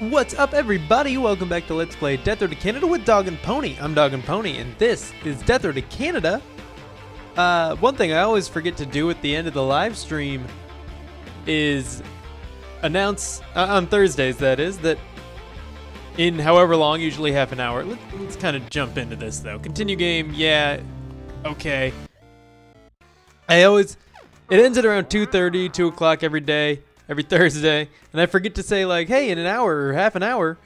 What's up, everybody? Welcome back to Let's Play Death Road to Canada with DogAndPony. I'm DogAndPony, and this is Death Road to Canada. One thing I always forget to do at the end of the live stream is announce, on Thursdays that is, that in however long, usually half an hour. Let's kind of jump into this though. Continue game, yeah, okay. It ends at around 2:30, 2 o'clock every day. Every Thursday, and I forget to say, like, hey, in an hour or half an hour,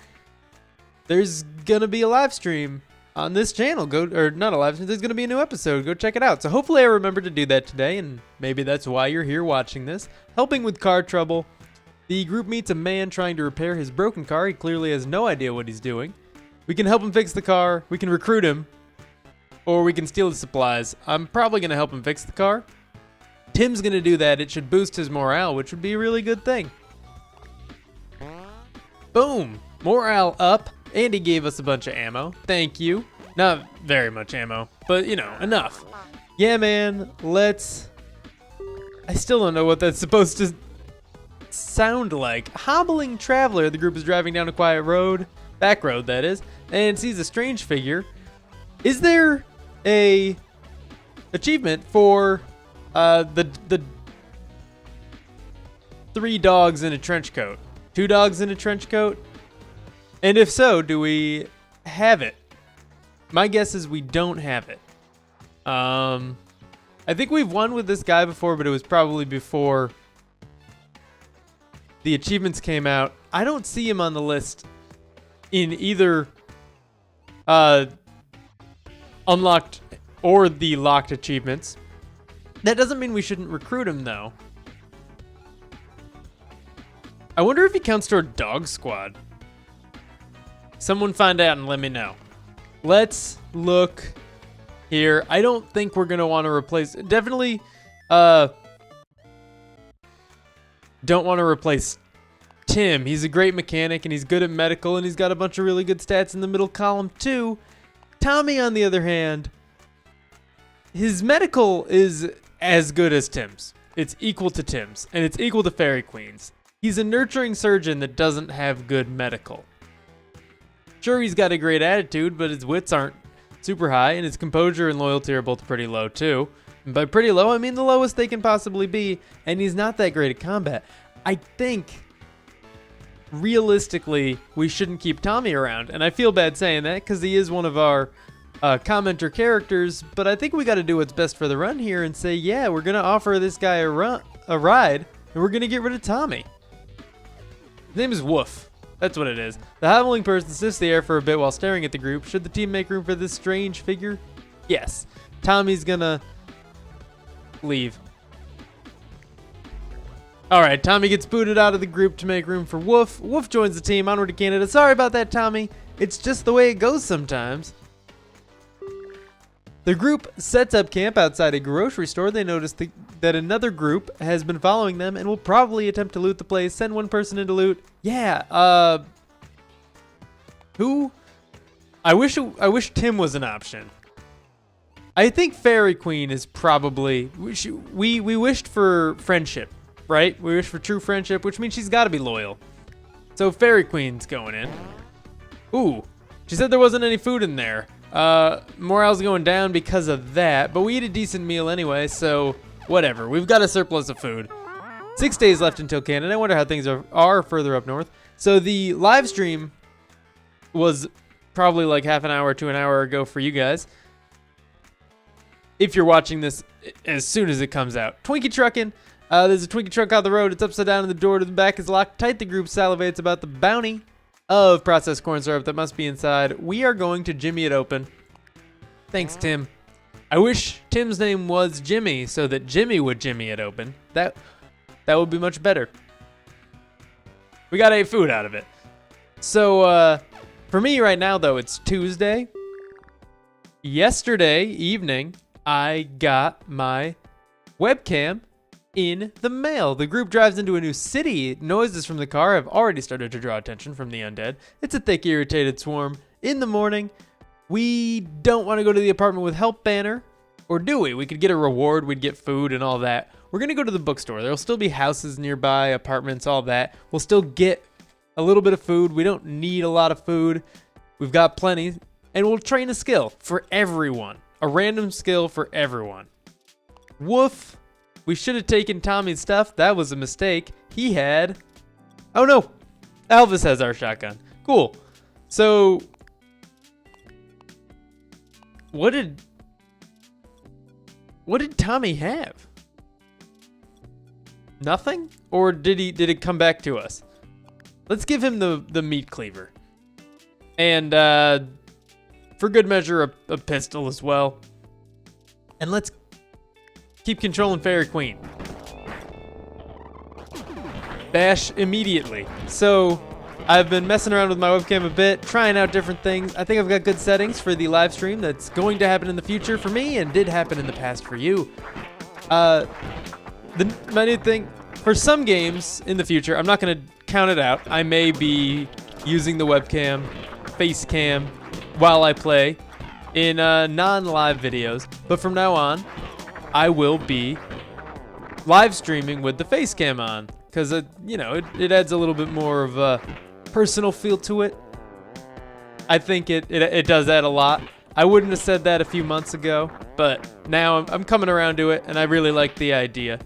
there's gonna be a live stream on this channel. Or not a live stream, there's gonna be a new episode. Go check it out. So hopefully I remember to do that today, and maybe that's why you're here watching this. Helping with car trouble. The group meets a man trying to repair his broken car. He clearly has no idea what he's doing. We can help him fix the car, we can recruit him, or we can steal his supplies. I'm probably gonna help him fix the car. Tim's gonna do that. It should boost his morale, which would be a really good thing. Boom! Morale up. Andy gave us a bunch of ammo. Thank you. Not very much ammo, but you know, enough. Yeah, man, I still don't know what that's supposed to sound like. Hobbling traveler. The group is driving down a quiet road, back road that is, and sees a strange figure. Is there a achievement for the 3 dogs in a trench coat? 2 dogs in a trench coat? And if so, do we have it? My guess is we don't have it. I think we've won with this guy before, but it was probably before the achievements came out. I don't see him on the list in either unlocked or the locked achievements. That doesn't mean we shouldn't recruit him, though. I wonder if he counts toward Dog Squad. Someone find out and let me know. Let's look here. I don't think we're going to want to replace... Definitely don't want to replace Tim. He's a great mechanic, and he's good at medical, and he's got a bunch of really good stats in the middle column, too. Tommy, on the other hand, his medical is as good as Tim's. It's equal to Tim's, and it's equal to Fairy Queen's. He's a nurturing surgeon that doesn't have good medical. Sure, he's got a great attitude, but his wits aren't super high, and his composure and loyalty are both pretty low too. And by pretty low, I mean the lowest they can possibly be, and he's not that great at combat. I think, realistically, we shouldn't keep Tommy around, and I feel bad saying that, because he is one of our commenter characters, but I think we got to do what's best for the run here and say, yeah, we're going to offer this guy a ride, and we're going to get rid of Tommy. His name is Woof. That's what it is. The hobbling person sniffs the air for a bit while staring at the group. Should the team make room for this strange figure? Yes. Tommy's going to leave. Alright, Tommy gets booted out of the group to make room for Woof. Woof joins the team. Onward to Canada. Sorry about that, Tommy. It's just the way it goes sometimes. The group sets up camp outside a grocery store. They notice that another group has been following them and will probably attempt to loot the place. Send one person in to loot. Yeah, who? I wish Tim was an option. I think Fairy Queen is probably... We wished for friendship, right? We wished for true friendship, which means she's got to be loyal. So Fairy Queen's going in. Ooh, she said there wasn't any food in there. Morale's going down because of that, but we eat a decent meal anyway, so whatever. We've got a surplus of food. 6 days left until Canada. I wonder how things are further up north. So the live stream was probably like half an hour to an hour ago for you guys. If you're watching this as soon as it comes out. Twinkie trucking. There's a Twinkie truck on the road. It's upside down and the door to the back is locked tight. The group salivates about the bounty of processed corn syrup that must be inside. We are going to Jimmy it open. Thanks, Tim. I wish Tim's name was Jimmy so that Jimmy would Jimmy it open. That would be much better. We got 8 food out of it. So for me right now though, it's Tuesday. Yesterday evening, I got my webcam in the mail. The group drives into a new city. Noises from the car have already started to draw attention from the undead. It's a thick, irritated swarm. In the morning, we don't want to go to the apartment with help banner, or do we? We could get a reward, we'd get food and all that. We're gonna go to the bookstore. There'll still be houses nearby, apartments, all that. We'll still get a little bit of food. We don't need a lot of food. We've got plenty. And we'll train a skill for everyone. A random skill for everyone. Woof. We should have taken Tommy's stuff. That was a mistake. He had... Oh no. Elvis has our shotgun. Cool. So... What did Tommy have? Nothing? Or did it come back to us? Let's give him the meat cleaver. And for good measure, a pistol as well. And let's keep controlling Fairy Queen. Bash immediately. So I've been messing around with my webcam a bit, trying out different things. I think I've got good settings for the live stream that's going to happen in the future for me and did happen in the past for you. My new thing, for some games in the future, I'm not going to count it out. I may be using the webcam, face cam, while I play in non-live videos. But from now on, I will be live streaming with the face cam on. Because, it adds a little bit more of a personal feel to it. I think it does add a lot. I wouldn't have said that a few months ago, but now I'm coming around to it, and I really like the idea.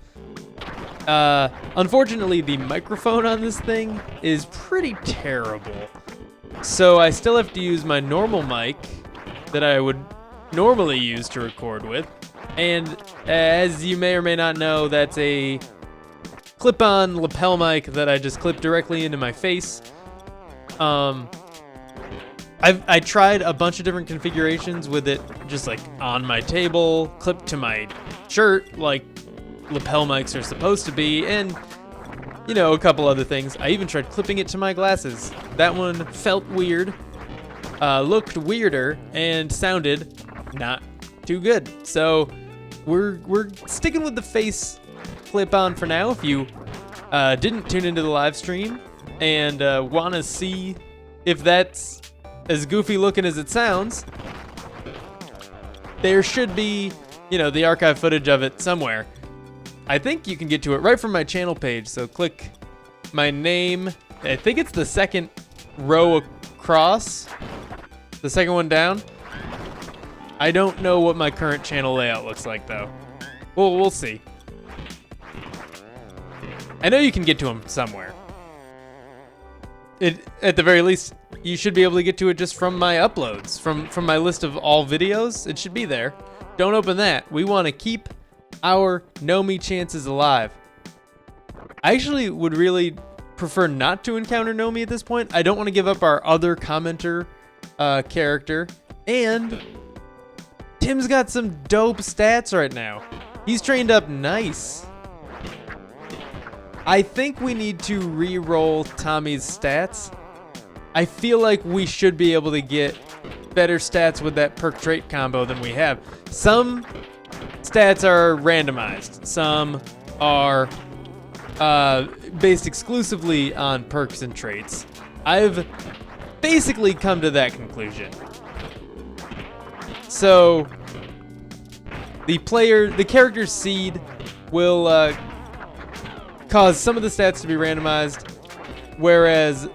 Unfortunately, the microphone on this thing is pretty terrible. So I still have to use my normal mic that I would normally use to record with. And as you may or may not know, that's a clip-on lapel mic that I just clip directly into my face. I tried a bunch of different configurations with it, just like on my table, clipped to my shirt, like lapel mics are supposed to be, and a couple other things. I even tried clipping it to my glasses. That one felt weird, looked weirder, and sounded not too good. So we're sticking with the face clip on for now. If you didn't tune into the live stream and want to see if that's as goofy looking as it sounds, there should be, the archive footage of it somewhere. I think you can get to it right from my channel page. So click my name. I think it's the second row across, the second one down. I don't know what my current channel layout looks like though. Well, we'll see. I know you can get to them somewhere. At the very least, you should be able to get to it just from my uploads, from my list of all videos. It should be there. Don't open that. We want to keep our Know Me chances alive. I actually would really prefer not to encounter Know Me at this point. I don't want to give up our other commenter character. And Tim's got some dope stats right now. He's trained up nice. I think we need to re-roll Tommy's stats. I feel like we should be able to get better stats with that perk trait combo than we have. Some stats are randomized. Some are based exclusively on perks and traits. I've basically come to that conclusion. So the character's seed will cause some of the stats to be randomized, whereas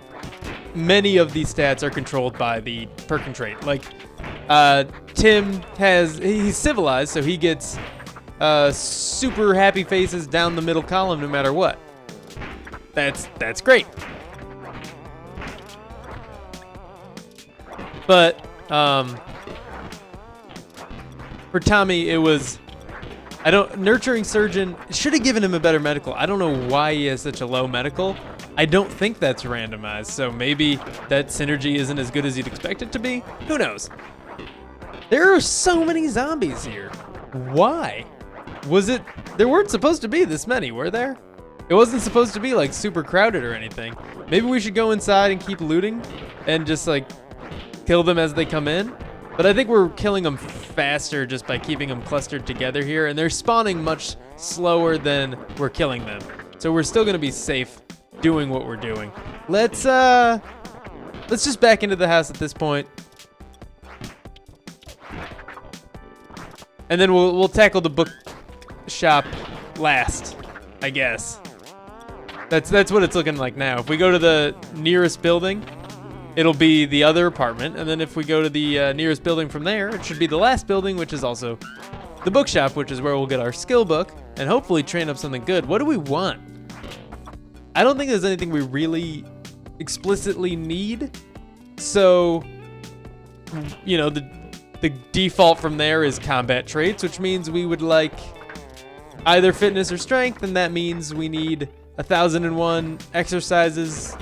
many of these stats are controlled by the perk and trait. Like Tim he's civilized, so he gets super happy faces down the middle column no matter what. That's great. But for Tommy, it was Nurturing Surgeon should have given him a better medical. I don't know why he has such a low medical. I don't think that's randomized, so maybe that synergy isn't as good as you'd expect it to be. Who knows? There are so many zombies here. Why? There weren't supposed to be this many, were there? It wasn't supposed to be like super crowded or anything. Maybe we should go inside and keep looting and just like kill them as they come in. But I think we're killing them faster just by keeping them clustered together here, and they're spawning much slower than we're killing them. So we're still gonna be safe doing what we're doing. Let's just back into the house at this point. And then we'll tackle the book shop last, I guess. That's what it's looking like now. If we go to the nearest building, it'll be the other apartment, and then if we go to the nearest building from there, it should be the last building, which is also the bookshop, which is where we'll get our skill book and hopefully train up something good. What do we want? I don't think there's anything we really explicitly need. So, you know, the default from there is combat traits, which means we would like either fitness or strength, and that means we need 1,001 exercises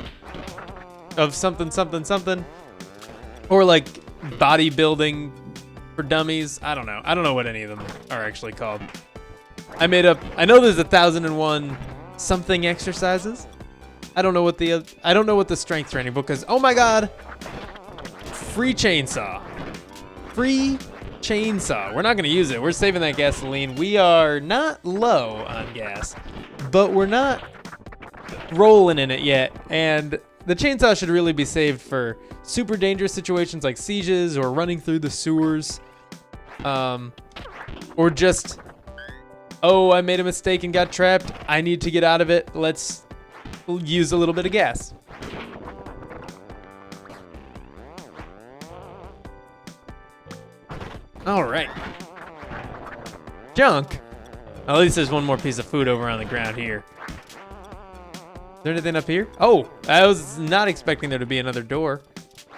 of something, something, something, or like bodybuilding for dummies. I don't know. I don't know what any of them are actually called. I know there's 1,001 something exercises. I don't know what the strength training book is. Oh my God. Free chainsaw. Free chainsaw. We're not going to use it. We're saving that gasoline. We are not low on gas, but we're not rolling in it yet. And the chainsaw should really be saved for super dangerous situations like sieges or running through the sewers. Or just, oh, I made a mistake and got trapped. I need to get out of it. Let's use a little bit of gas. All right. Junk. At least there's one more piece of food over on the ground here. Is there anything up here? Oh, I was not expecting there to be another door.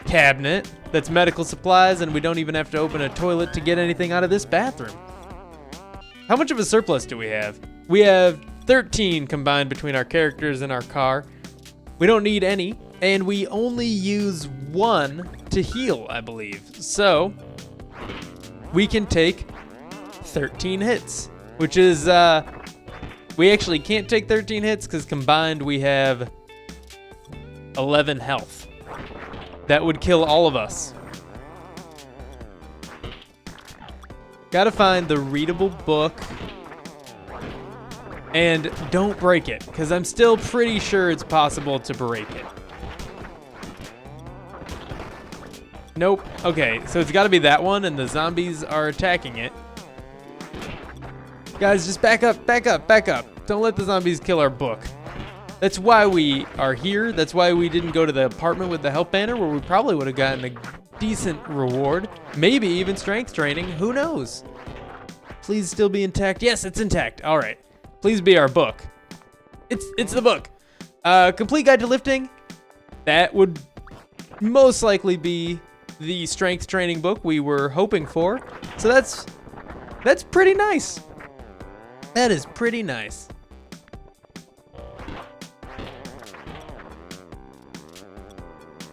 Cabinet. That's medical supplies, and we don't even have to open a toilet to get anything out of this bathroom. How much of a surplus do we have? We have 13 combined between our characters and our car. We don't need any, and we only use 1 to heal, I believe. So we can take 13 hits, which is, we actually can't take 13 hits because combined we have 11 health. That would kill all of us. Gotta find the readable book. And don't break it, because I'm still pretty sure it's possible to break it. Nope. Okay, so it's got to be that one, and the zombies are attacking it. Guys, just back up, back up, back up. Don't let the zombies kill our book. That's why we are here. That's why we didn't go to the apartment with the help banner, where we probably would have gotten a decent reward. Maybe even strength training. Who knows? Please still be intact. Yes, it's intact. All right. Please be our book. It's the book. Complete guide to lifting. That would most likely be the strength training book we were hoping for. So that's pretty nice. That is pretty nice.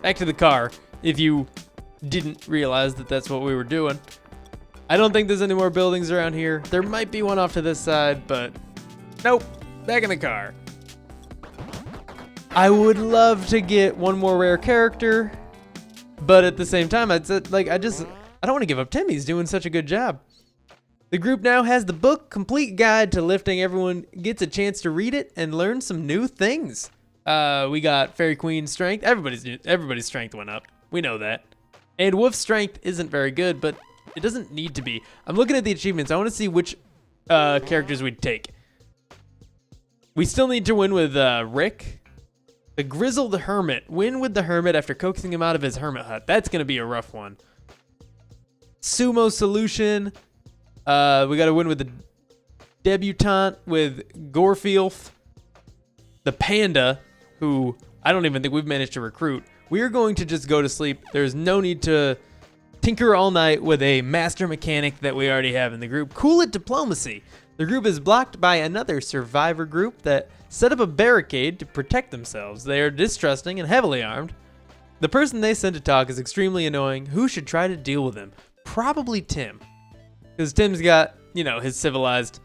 Back to the car, if you didn't realize that that's what we were doing. I don't think there's any more buildings around here. There might be one off to this side, but nope. Back in the car. I would love to get one more rare character, but at the same time, I don't want to give up Tim. He's doing such a good job. The group now has the book, Complete Guide to Lifting. Everyone gets a chance to read it and learn some new things. We got Fairy Queen strength. Everybody's strength went up. We know that. And Wolf's strength isn't very good, but it doesn't need to be. I'm looking at the achievements. I want to see which characters we'd take. We still need to win with Rick. The Grizzled Hermit. Win with the Hermit after coaxing him out of his hermit hut. That's going to be a rough one. Sumo Solution. We got to win with the Debutante, with Gorefilth. The Panda, who I don't even think we've managed to recruit. We are going to just go to sleep. There's no need to tinker all night with a master mechanic that we already have in the group. Cool it Diplomacy. The group is blocked by another survivor group that set up a barricade to protect themselves. They are distrusting and heavily armed. The person they sent to talk is extremely annoying. Who should try to deal with him? Probably Tim. Because Tim's got, you know, his civilized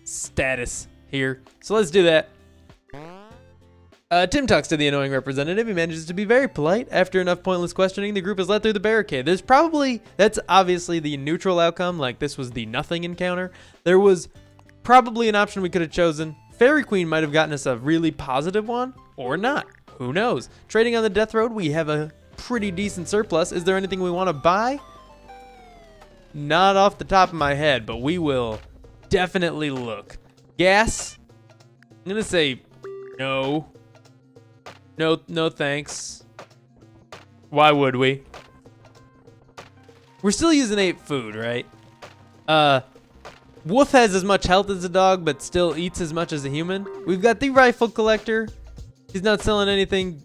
status here. So let's do that. Tim talks to the annoying representative. He manages to be very polite. After enough pointless questioning, the group is let through the barricade. That's obviously the neutral outcome, like this was the nothing encounter. There was probably an option we could have chosen. Fairy Queen might have gotten us a really positive one, or not. Who knows? Trading on the death road, we have a pretty decent surplus. Is there anything we want to buy? Not off the top of my head, but we will definitely look. Gas, I'm going to say No. No thanks. Why would we? We're still using 8 food, right? Wolf has as much health as a dog, but still eats as much as a human. We've got the rifle collector. He's not selling anything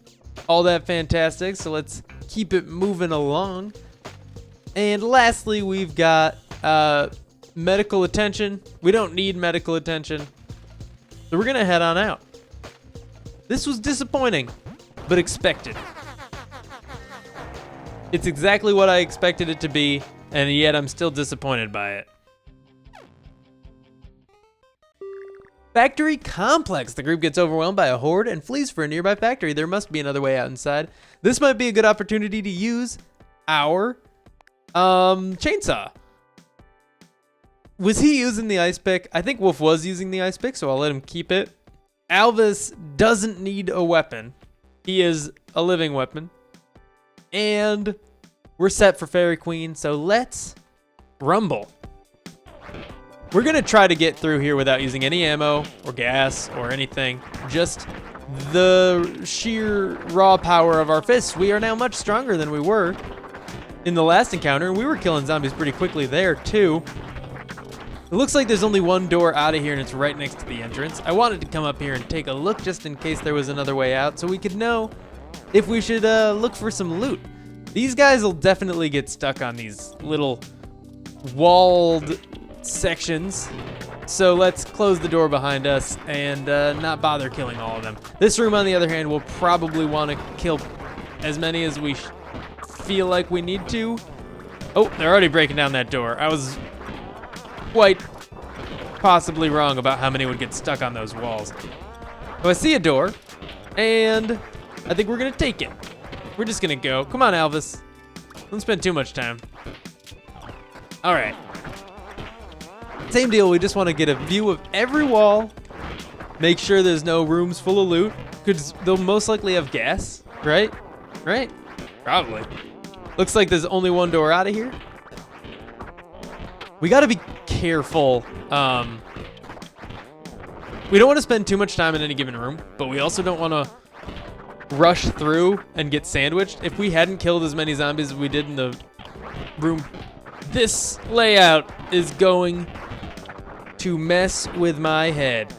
all that fantastic, so let's keep it moving along. And lastly, we've got medical attention. We don't need medical attention, so we're gonna head on out. This was disappointing, but expected. It's exactly what I expected it to be, and yet I'm still disappointed by it. Factory complex. The group gets overwhelmed by a horde and flees for a nearby factory. There must be another way out inside. This might be a good opportunity to use our chainsaw. Was he using the ice pick? I think Wolf was using the ice pick, so I'll let him keep it. Alvis doesn't need a weapon. He is a living weapon. And we're set for Fairy Queen, so let's rumble. We're gonna try to get through here without using any ammo or gas or anything. Just the sheer raw power of our fists. We are now much stronger than we were in the last encounter. We were killing zombies pretty quickly there too. It looks like there's only one door out of here and it's right next to the entrance. I wanted to come up here and take a look just in case there was another way out so we could know if we should look for some loot. These guys will definitely get stuck on these little walled sections. So let's close the door behind us and not bother killing all of them. This room, on the other hand, will probably want to kill as many as we feel like we need to. Oh, they're already breaking down that door. I was quite possibly wrong about how many would get stuck on those walls. So I see a door, and I think we're gonna take it. We're just gonna go. Come on, Alvis. Don't spend too much time. All right. Same deal, we just want to get a view of every wall, make sure there's no rooms full of loot, because they'll most likely have gas, right? Right? Probably. Looks like there's only one door out of here. We got to be careful. We don't want to spend too much time in any given room, but we also don't want to rush through and get sandwiched. If we hadn't killed as many zombies as we did in the room, this layout is going to mess with my head.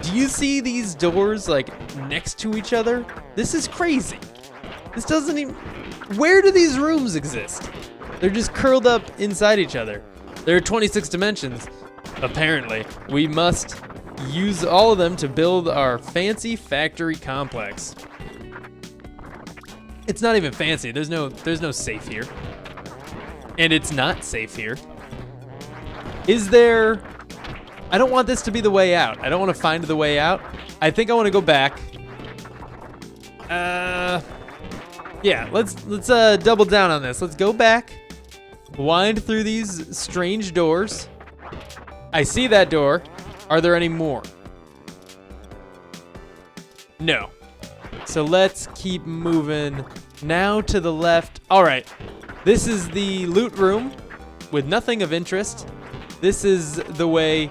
Do you see these doors like next to each other? This is crazy. This doesn't even... Where do these rooms exist? They're just curled up inside each other. There are 26 dimensions, apparently. We must use all of them to build our fancy factory complex. It's not even fancy. There's no safe here. And it's not safe here. Is there... I don't want this to be the way out. I don't want to find the way out. I think I want to go back. Yeah, let's double down on this. Let's go back, wind through these strange doors. I see that door. Are there any more? No. So let's keep moving now to the left. All right, this is the loot room with nothing of interest. This is the way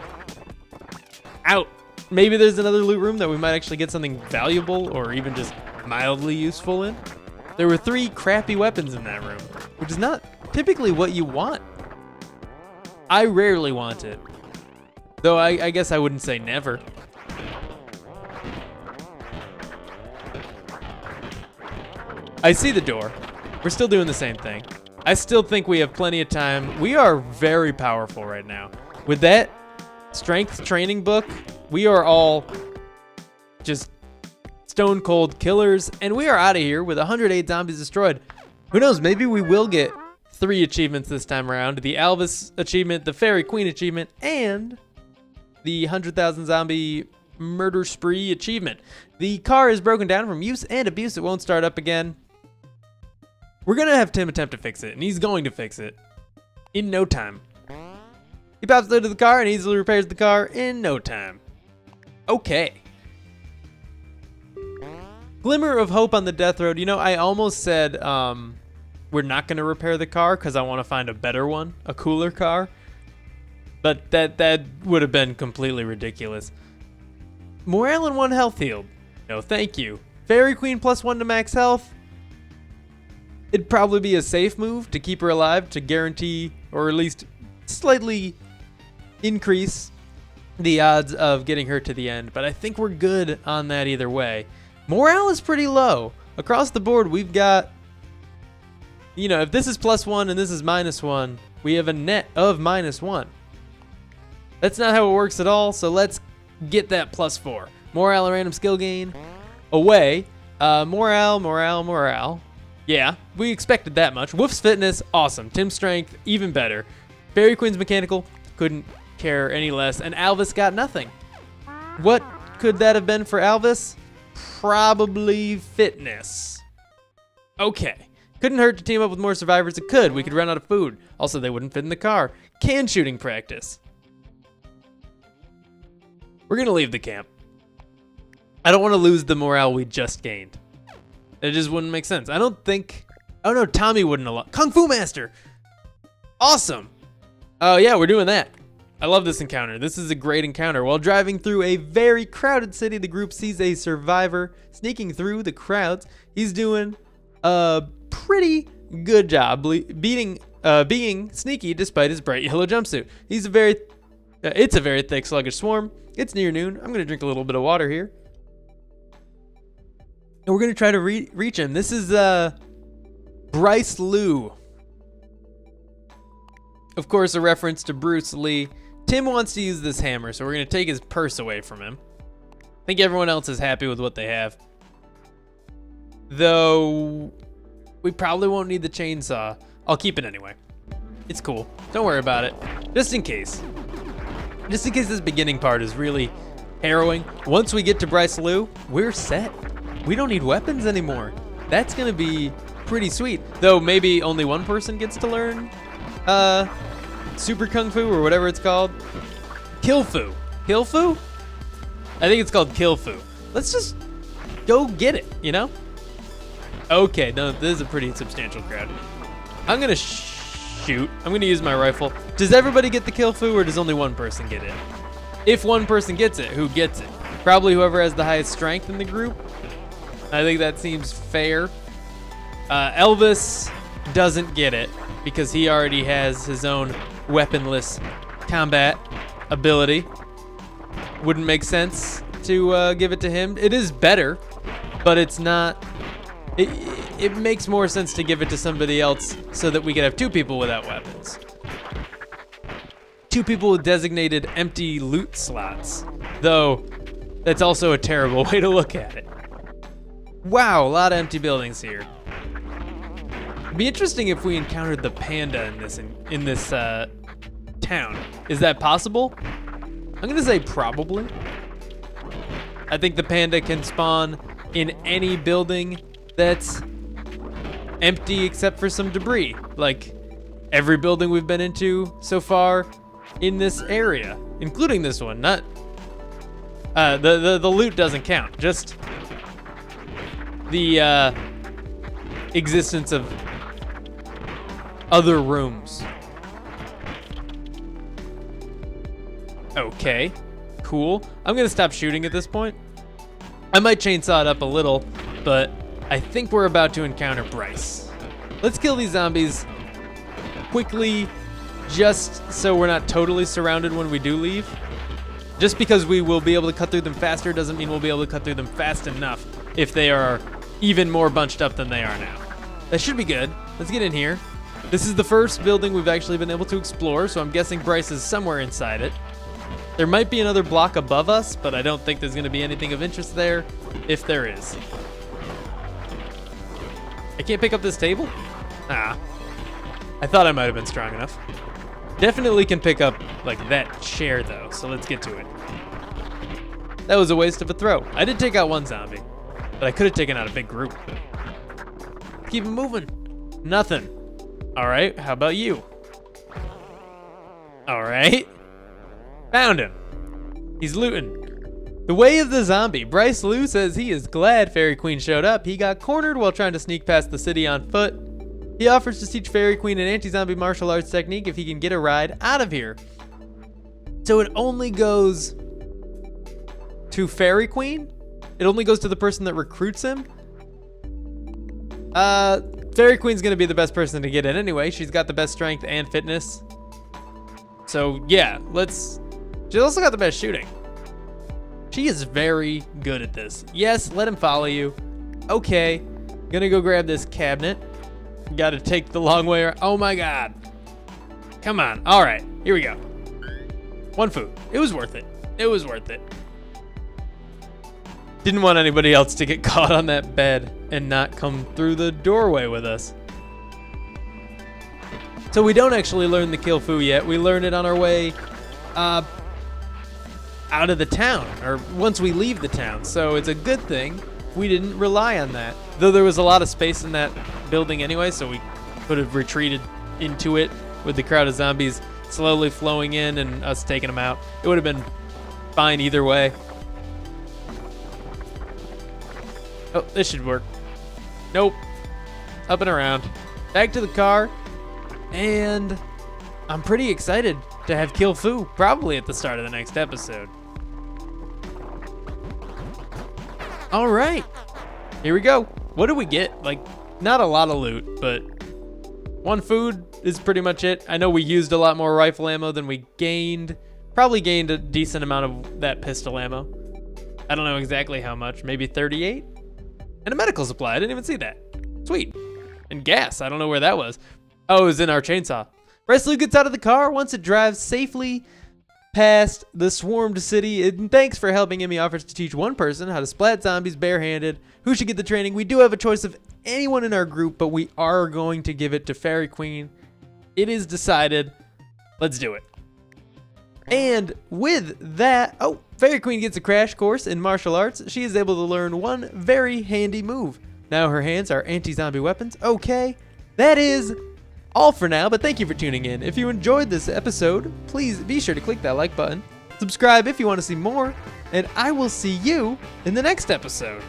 out. Maybe there's another loot room that we might actually get something valuable or even just mildly useful in. There were 3 crappy weapons in that room, which is not typically what you want. I rarely want it, though I guess I wouldn't say never. I see the door. We're still doing the same thing. I still think we have plenty of time. We are very powerful right now. With that strength training book, we are all just stone cold killers, and we are out of here with 108 zombies destroyed. Who knows, maybe we will get 3 achievements this time around. The Alvis achievement, the Fairy Queen achievement, and the 100,000 zombie murder spree achievement. The car is broken down from use and abuse. It won't start up again. We're gonna have Tim attempt to fix it, and he's going to fix it in no time. He pops into the car and easily repairs the car in no time. Okay. Glimmer of hope on the death road. You know, I almost said we're not going to repair the car because I want to find a better one, a cooler car. But that would have been completely ridiculous. Morale and 1 health healed. No, thank you. Fairy Queen +1 to max health. It'd probably be a safe move to keep her alive to guarantee, or at least slightly increase the odds of getting her to the end. But I think we're good on that either way. Morale is pretty low. Across the board, we've got, you know, if this is +1 and this is -1, we have a net of -1. That's not how it works at all, so let's get that +4. Morale and random skill gain away. Morale. Yeah, we expected that much. Woof's fitness, awesome. Tim's strength, even better. Fairy Queen's mechanical, couldn't care any less. And Alvis got nothing. What could that have been for Alvis? Probably fitness. Okay. Couldn't hurt to team up with more survivors. It could. We could run out of food. Also, they wouldn't fit in the car. Can shooting practice. We're going to leave the camp. I don't want to lose the morale we just gained. It just wouldn't make sense. I don't think... Oh no, Tommy wouldn't allow... Kung Fu Master! Awesome! Oh yeah, we're doing that. I love this encounter. This is a great encounter. While driving through a very crowded city, the group sees a survivor sneaking through the crowds. He's doing a pretty good job being sneaky despite his bright yellow jumpsuit. It's a very thick, sluggish swarm. It's near noon. I'm gonna drink a little bit of water here. And we're gonna try to reach him. This is Bryce Liu. Of course, a reference to Bruce Lee. Tim wants to use this hammer, so we're gonna take his purse away from him. I think everyone else is happy with what they have. Though, we probably won't need the chainsaw. I'll keep it anyway. It's cool, don't worry about it. Just in case. Just in case this beginning part is really harrowing. Once we get to Bryce Liu, we're set. We don't need weapons anymore. That's gonna be pretty sweet. Though maybe only one person gets to learn Super Kung Fu or whatever it's called. Kill Fu. Kill Fu? I think it's called Kill Fu. Let's just go get it, you know? Okay, no, this is a pretty substantial crowd. I'm gonna shoot. I'm gonna use my rifle. Does everybody get the Kill Fu or does only one person get it? If one person gets it, who gets it? Probably whoever has the highest strength in the group. I think that seems fair. Elvis doesn't get it because he already has his own weaponless combat ability. Wouldn't make sense to give it to him. It is better, but it's not. It makes more sense to give it to somebody else so that we could have 2 people without weapons. 2 people with designated empty loot slots. Though, that's also a terrible way to look at it. Wow, a lot of empty buildings here. It'd be interesting if we encountered the panda in this town. Is that possible? I'm gonna say probably. I think the panda can spawn in any building that's empty except for some debris. Like every building we've been into so far in this area, including this one. Not the loot doesn't count. Just the existence of other rooms. Okay, cool. I'm gonna stop shooting at this point. I might chainsaw it up a little, but I think we're about to encounter Bryce. Let's kill these zombies quickly, just so we're not totally surrounded when we do leave. Just because we will be able to cut through them faster doesn't mean we'll be able to cut through them fast enough if they are even more bunched up than they are now. That should be good. Let's get in here. This is the first building we've actually been able to explore, so I'm guessing Bryce is somewhere inside it. There might be another block above us, but I don't think there's gonna be anything of interest there, if there is. I can't pick up this table? Ah. I thought I might have been strong enough. Definitely can pick up, like, that chair, though, so let's get to it. That was a waste of a throw. I did take out one zombie, but I could have taken out a big group. Keep it moving. Nothing. All right, how about you? All right. Found him. He's looting. The way of the zombie. Bryce Liu says he is glad Fairy Queen showed up. He got cornered while trying to sneak past the city on foot. He offers to teach Fairy Queen an anti-zombie martial arts technique if he can get a ride out of here. So it only goes to Fairy Queen. It only goes to the person that recruits him. Fairy Queen's gonna be the best person to get in anyway. She's got the best strength and fitness. So yeah, she's also got the best shooting. She is very good at this. Yes, let him follow you. Okay, gonna go grab this cabinet. Gotta take the long way around. Oh my God. Come on, all right, here we go. One food, it was worth it. It was worth it. Didn't want anybody else to get caught on that bed and not come through the doorway with us. So we don't actually learn the kill foo yet. We learn it on our way out of the town, or once we leave the town. So it's a good thing we didn't rely on that. Though there was a lot of space in that building anyway, so we could have retreated into it with the crowd of zombies slowly flowing in and us taking them out. It would have been fine either way. Oh, this should work. Nope. Up and around. Back to the car. And I'm pretty excited to have Kill Fu probably at the start of the next episode. All right. Here we go. What do we get? Like, not a lot of loot, but one food is pretty much it. I know we used a lot more rifle ammo than we gained. Probably gained a decent amount of that pistol ammo. I don't know exactly how much. Maybe 38? And a medical supply. I didn't even see that. Sweet. And gas. I don't know where that was. Oh, it was in our chainsaw. Reslu gets out of the car once it drives safely past the swarmed city. And thanks for helping him. He offers to teach one person how to splat zombies barehanded. Who should get the training? We do have a choice of anyone in our group, but we are going to give it to Fairy Queen. It is decided. Let's do it. And with that, oh, Fairy Queen gets a crash course in martial arts. She is able to learn one very handy move. Now her hands are anti-zombie weapons. Okay, that is all for now, but thank you for tuning in. If you enjoyed this episode, please be sure to click that like button. Subscribe if you want to see more, and I will see you in the next episode.